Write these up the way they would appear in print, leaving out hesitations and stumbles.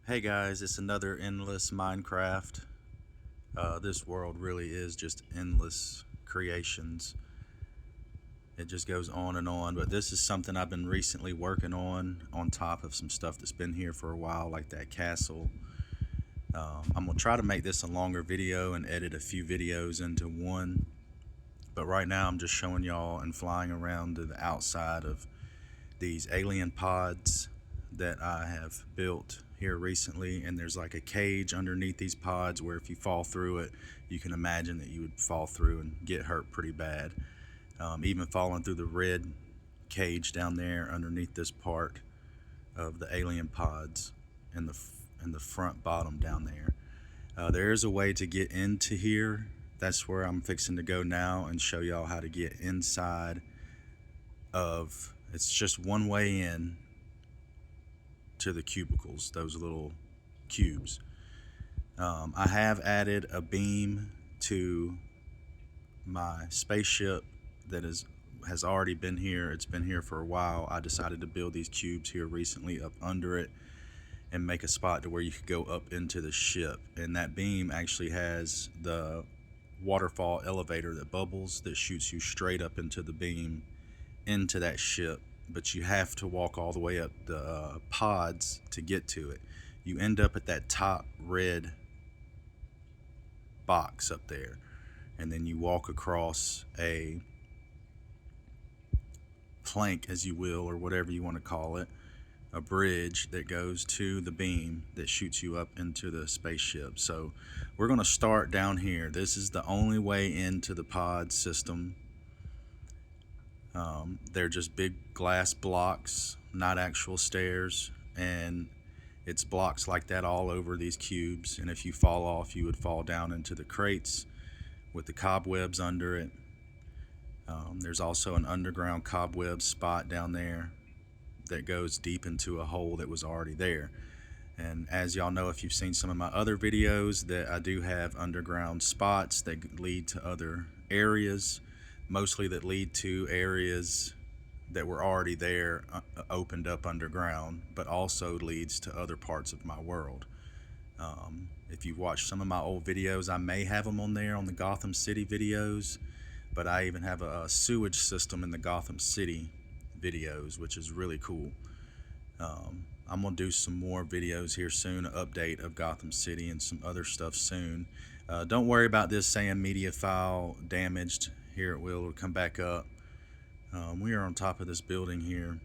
Hey guys, it's another Endless Minecraft. This world really is just endless creations. It just goes on and on, but this is something I've been recently working on top of some stuff that's been here for a while, like that castle. I'm going to try to make this a longer video and edit a few videos into one, but right now I'm just showing y'all and flying around to the outside of these alien pods that I have built here recently, and there's like a cage underneath these pods where if you fall through it, you can imagine that you would fall through and get hurt pretty bad. Even falling through the red cage down there underneath this part of the alien pods and the front bottom down there. There is a way to get into here. That's where I'm fixing to go now and show y'all how to get inside of. It's just one way in to the cubicles, those little cubes. I have added a beam to my spaceship that has already been here. It's been here for a while. I decided to build these cubes here recently up under it and make a spot to where you could go up into the ship. And that beam actually has the waterfall elevator that bubbles that shoots you straight up into the beam into that ship, but you have to walk all the way up the pods to get to it. You end up at that top red box up there, and then you walk across a plank, as you will, or whatever you want to call it, a bridge that goes to the beam that shoots you up into the spaceship. So we're going to start down here. This is the only way into the pod system. They're just big glass blocks, not actual stairs, and it's blocks like that all over these cubes. And if you fall off, you would fall down into the crates with the cobwebs under it. There's also an underground cobweb spot down there that goes deep into a hole that was already there. And as y'all know, if you've seen some of my other videos, that I do have underground spots that lead to other areas, mostly that lead to areas that were already there, opened up underground, but also leads to other parts of my world. If you've watched some of my old videos, I may have them on there on the Gotham City videos, but I even have a sewage system in the Gotham City videos, which is really cool. I'm going to do some more videos here soon, an update of Gotham City and some other stuff soon. Don't worry about this saying media file damaged. Here it'll come back up. We are on top of this building here.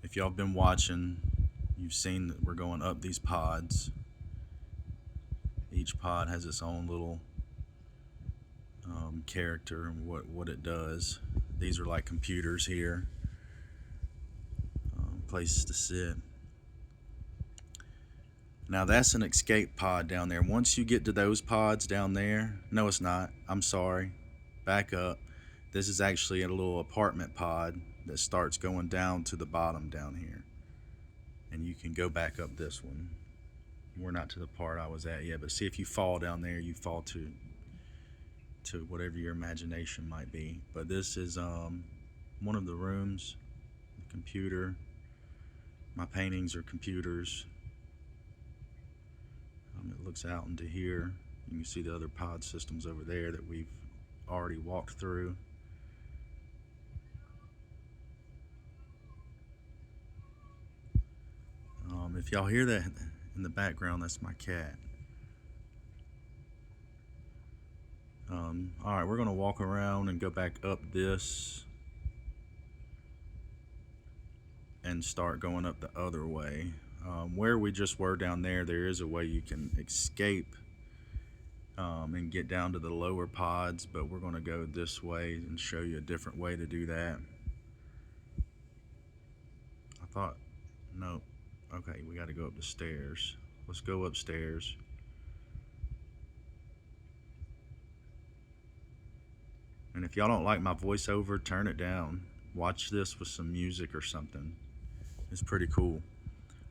If y'all have been watching, you've seen that we're going up these pods. Each pod has its own little character and what it does. These are like computers here, places to sit. Now that's an escape pod down there. Once you get to those pods down there, no it's not, I'm sorry, back up. This is actually a little apartment pod that starts going down to the bottom down here. And you can go back up this one. We're not to the part I was at yet, but see, if you fall down there, you fall to whatever your imagination might be. But this is one of the rooms, the computer. My paintings are computers. It looks out into here. You can see the other pod systems over there that we've already walked through. If y'all hear that in the background, that's my cat. Alright, we're going to walk around and go back up this and start going up the other way. Where we just were down there, there is a way you can escape and get down to the lower pods, but we're going to go this way and show you a different way to do that. I thought, no, okay, we got to go up the stairs. Let's go upstairs. And if y'all don't like my voiceover, turn it down. Watch this with some music or something. It's pretty cool.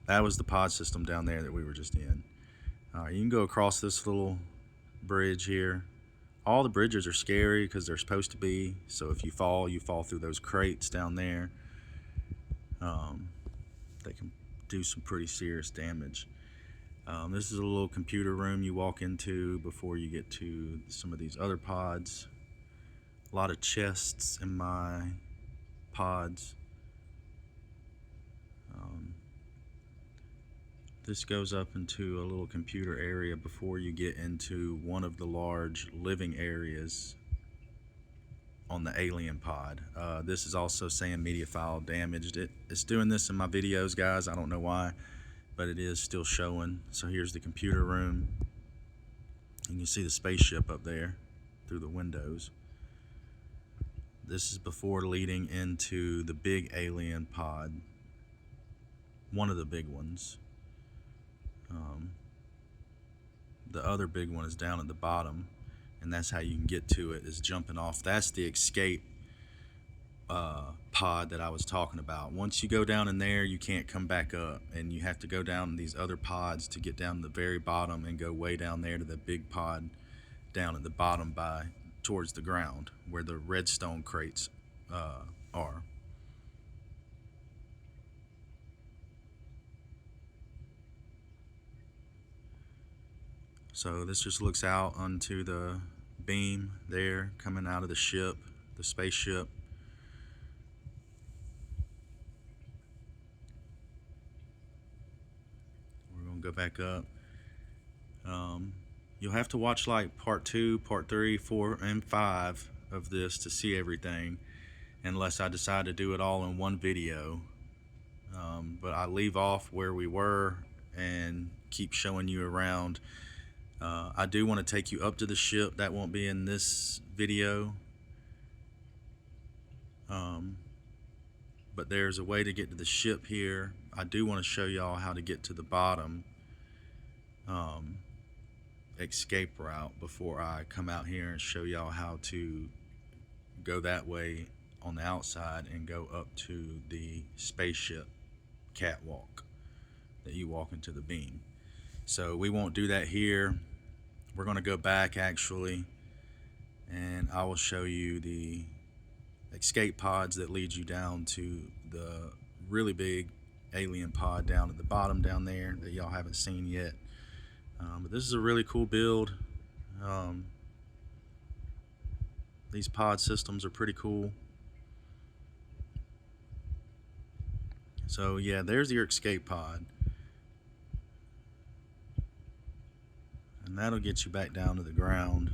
That was the pod system down there that we were just in. You can go across this little bridge here. All the bridges are scary because they're supposed to be. So if you fall through those crates down there. They can do some pretty serious damage. This is a little computer room you walk into before you get to some of these other pods. A lot of chests in my pods. This goes up into a little computer area before you get into one of the large living areas on the alien pod. This is also saying media file damaged. It's doing this in my videos, guys. I don't know why, but it is still showing. So here's the computer room. You can see the spaceship up there through the windows. This is before leading into the big alien pod, one of the big ones. The other big one is down at the bottom, and that's how you can get to it, is jumping off. That's the escape pod that I was talking about. Once you go down in there, you can't come back up, and you have to go down in these other pods to get down to the very bottom and go way down there to the big pod down at the bottom towards the ground where the redstone crates are. So this just looks out onto the beam there coming out of the ship, the spaceship. We're gonna go back up. You'll have to watch like part 2, part 3, 4, and 5 of this to see everything, unless I decide to do it all in one video. But I leave off where we were and keep showing you around. I do want to take you up to the ship. That won't be in this video. But there's a way to get to the ship here. I do want to show y'all how to get to the bottom escape route before I come out here and show y'all how to go that way on the outside and go up to the spaceship catwalk that you walk into the beam. So we won't do that here. We're going to go back actually, and I will show you the escape pods that lead you down to the really big alien pod down at the bottom down there that y'all haven't seen yet. But this is a really cool build. These pod systems are pretty cool. So yeah, there's your escape pod. And that'll get you back down to the ground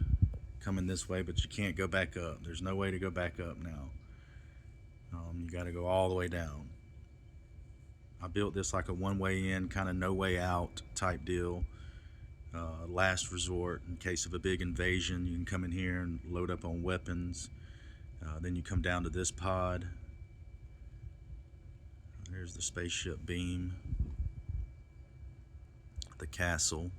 coming this way, but you can't go back up. There's no way to go back up now. You got to go all the way down. I built this like a one-way in, kind of no way out type deal. Last resort in case of a big invasion. You can come in here and load up on weapons. Then you come down to this pod. There's the spaceship beam, the castle.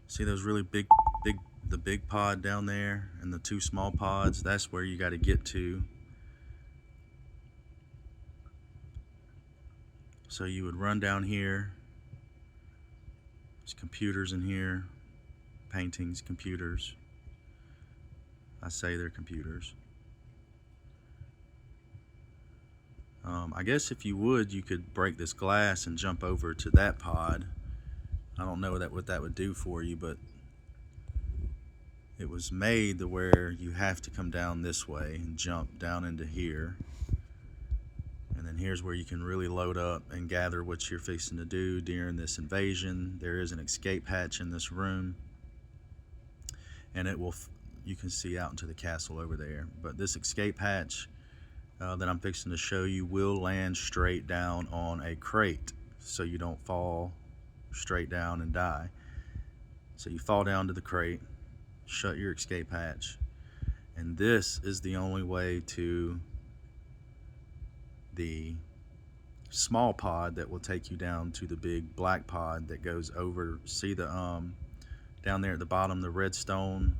See those really the big pod down there and the 2 small pods? That's where you got to get to. So you would run down here. There's computers in here, paintings, computers. I say they're computers. I guess if you would, you could break this glass and jump over to that pod. I don't know what that would do for you, but it was made to where you have to come down this way and jump down into here. And then here's where you can really load up and gather what you're fixing to do during this invasion. There is an escape hatch in this room, and you can see out into the castle over there. But this escape hatch that I'm fixing to show you will land straight down on a crate, so you don't fall straight down and die. So you fall down to the crate, shut your escape hatch, and this is the only way to the small pod that will take you down to the big black pod that goes over. See the down there at the bottom, the redstone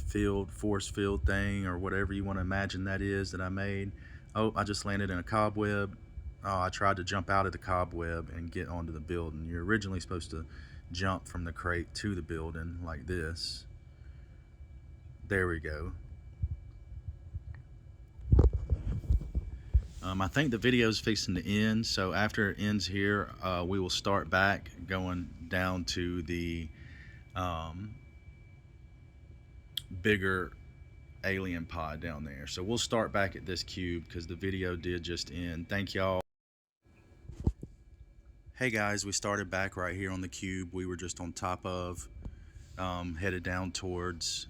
field, force field thing, or whatever you want to imagine that is that I made. Oh, I just landed in a cobweb. Oh, I tried to jump out of the cobweb and get onto the building. You're originally supposed to jump from the crate to the building like this. There we go. I think the video is fixing to end, so after it ends here, we will start back going down to the bigger alien pod down there. So we'll start back at this cube because the video did just end. Thank y'all. Hey guys, we started back right here on the cube we were just on top of, headed down towards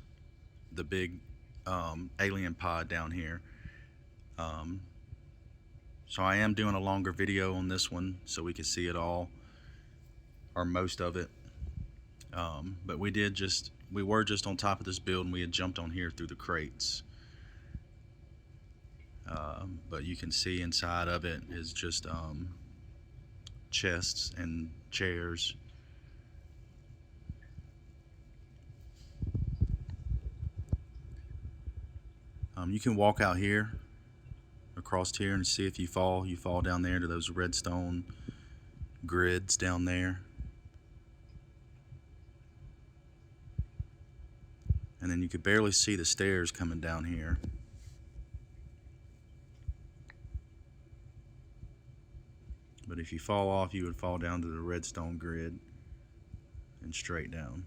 the big alien pod down here. So I am doing a longer video on this one so we can see it all, or most of it. But we were just on top of this build and we had jumped on here through the crates. But you can see inside of it is just chests and chairs. You can walk out here, across here, and see if you fall down there to those redstone grids down there. And then you could barely see the stairs coming down here. But if you fall off, you would fall down to the redstone grid and straight down.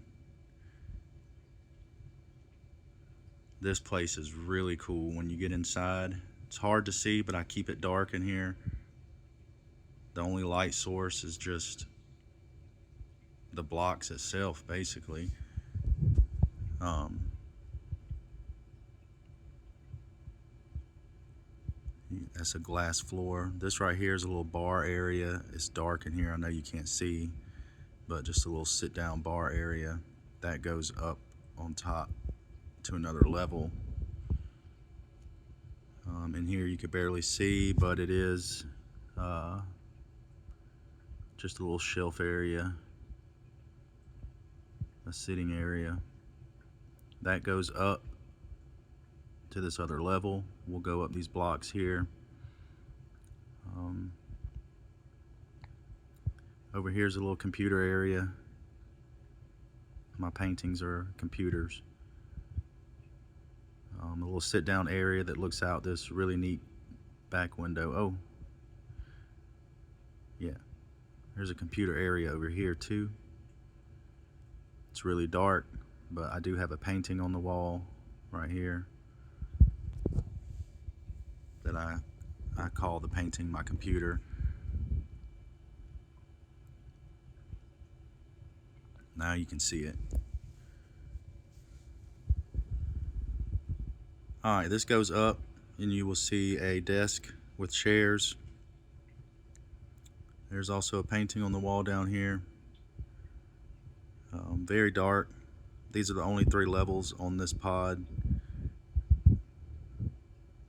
This place is really cool when you get inside. It's hard to see, but I keep it dark in here. The only light source is just the blocks itself, basically. That's a glass floor. This right here is a little bar area. It's dark in here. I know you can't see, but just a little sit-down bar area. That goes up on top to another level. In here you could barely see, but it is just a little shelf area, a sitting area. That goes up to this other level. We'll go up these blocks here. Over here's a little computer area. My paintings are computers. A little sit-down area that looks out this really neat back window. Oh, yeah. There's a computer area over here too. It's really dark, but I do have a painting on the wall right here that I call the painting my computer. Now you can see it. Alright, this goes up and you will see a desk with chairs. There's also a painting on the wall down here. Very dark. These are the only 3 levels on this pod.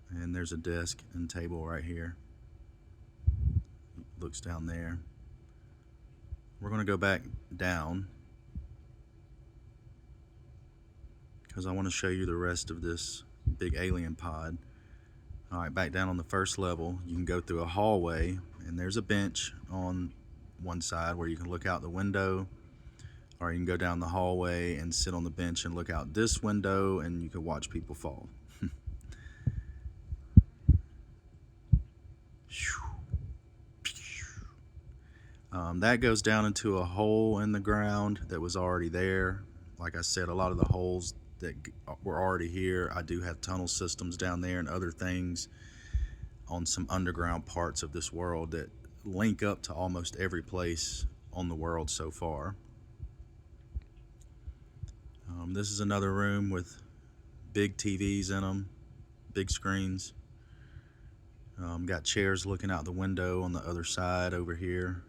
And there's a desk and table right here. Looks down there. We're going to go back down because I want to show you the rest of this big alien pod. Alright, back down on the first level, you can go through a hallway and there's a bench on one side where you can look out the window, or you can go down the hallway and sit on the bench and look out this window and you can watch people fall. That goes down into a hole in the ground that was already there. Like I said, a lot of the holes that were already here, I do have tunnel systems down there and other things on some underground parts of this world that link up to almost every place on the world so far. This is another room with big TVs in them, big screens. Got chairs looking out the window on the other side over here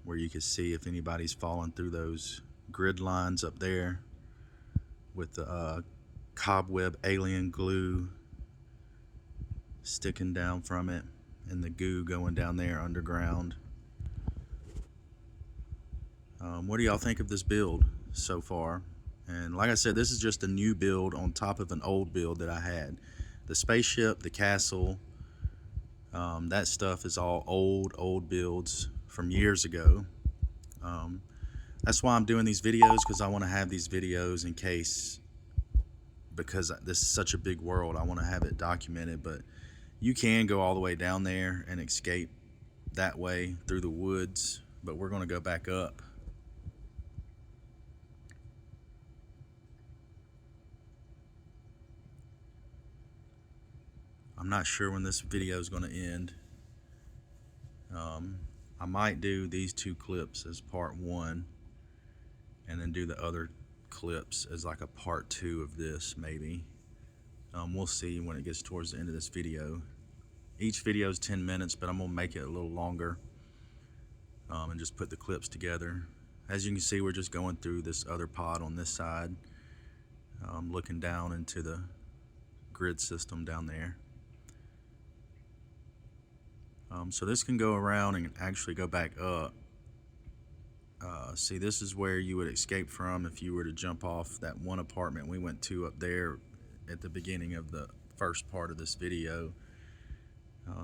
where you can see if anybody's fallen through those grid lines up there with the cobweb alien glue sticking down from it and the goo going down there underground. What do y'all think of this build so far? And like I said, this is just a new build on top of an old build that I had. The spaceship, the castle, that stuff is all old builds from years ago. That's why I'm doing these videos, because I want to have these videos in case, because this is such a big world, I want to have it documented. But You can go all the way down there and escape that way through the woods, but we're going to go back up. I'm not sure when this video is going to end. I might do these 2 clips as part 1 and then do the other clips as like a part 2 of this, maybe. We'll see when it gets towards the end of this video. Each video is 10 minutes, but I'm going to make it a little longer and just put the clips together. As you can see, we're just going through this other pod on this side, looking down into the grid system down there. So this can go around and actually go back up. See, this is where you would escape from if you were to jump off that one apartment we went to up there at the beginning of the first part of this video.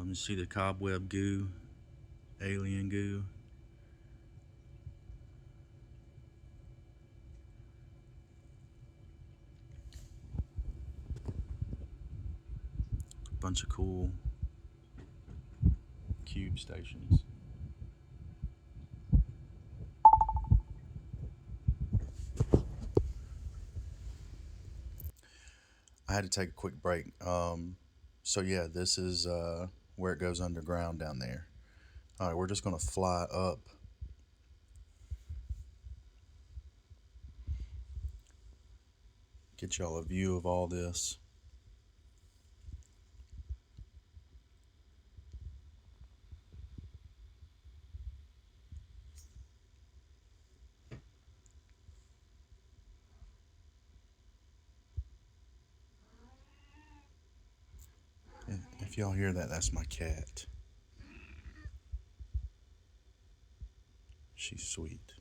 You see the cobweb goo, alien goo. A bunch of cool cube stations. I had to take a quick break. So yeah, this is where it goes underground down there. All right, we're just going to fly up. Get y'all a view of all this. If y'all hear that, that's my cat. She's sweet.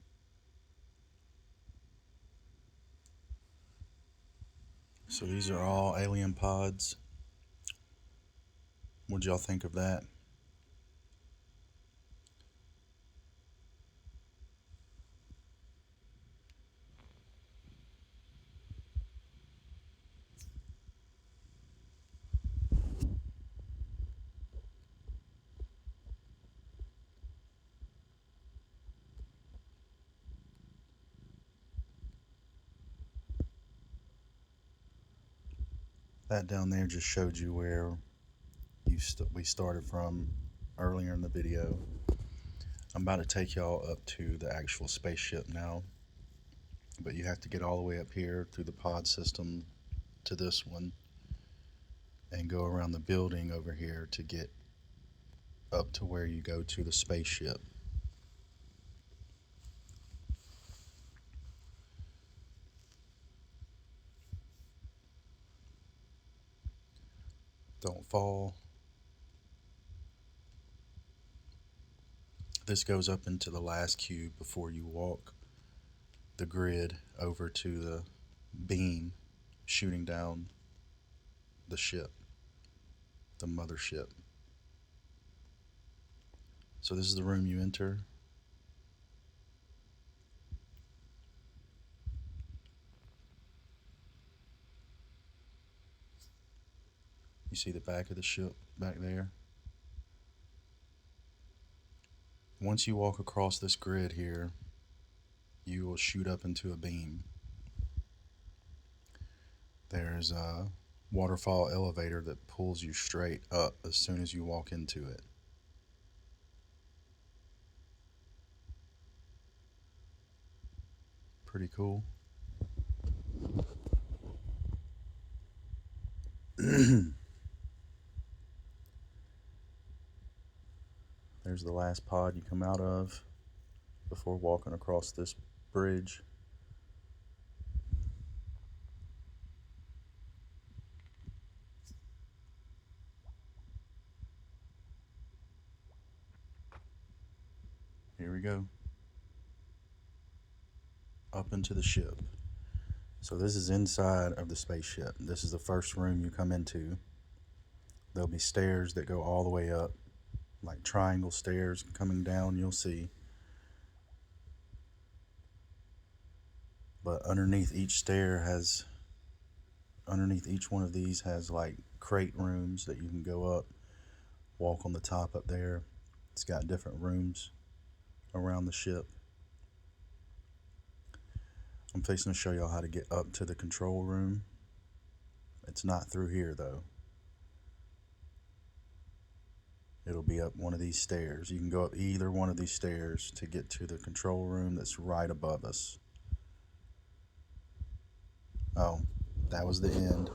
So these are all alien pods. What'd y'all think of that? That down there just showed you where we started from earlier in the video. I'm about to take y'all up to the actual spaceship now, but you have to get all the way up here through the pod system to this one and go around the building over here to get up to where you go to the spaceship. Don't fall. This goes up into the last cube before you walk the grid over to the beam shooting down the ship, the mothership. So this is the room you enter. You see the back of the ship back there. Once you walk across this grid here, you will shoot up into a beam. There's a waterfall elevator that pulls you straight up as soon as you walk into it. Pretty cool. There's the last pod you come out of before walking across this bridge. Here we go. Up into the ship. So this is inside of the spaceship. This is the first room you come into. There'll be stairs that go all the way up, like triangle stairs coming down, you'll see. But underneath each one of these has like crate rooms that you can go up walk on the top up there. It's got different rooms around the ship. I'm fixing to show y'all how to get up to the control room. It's not through here though. It'll be up one of these stairs. You can go up either one of these stairs to get to the control room that's right above us. Oh, that was the end.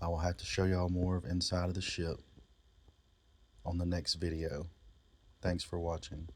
I will have to show y'all more of inside of the ship on the next video. Thanks for watching.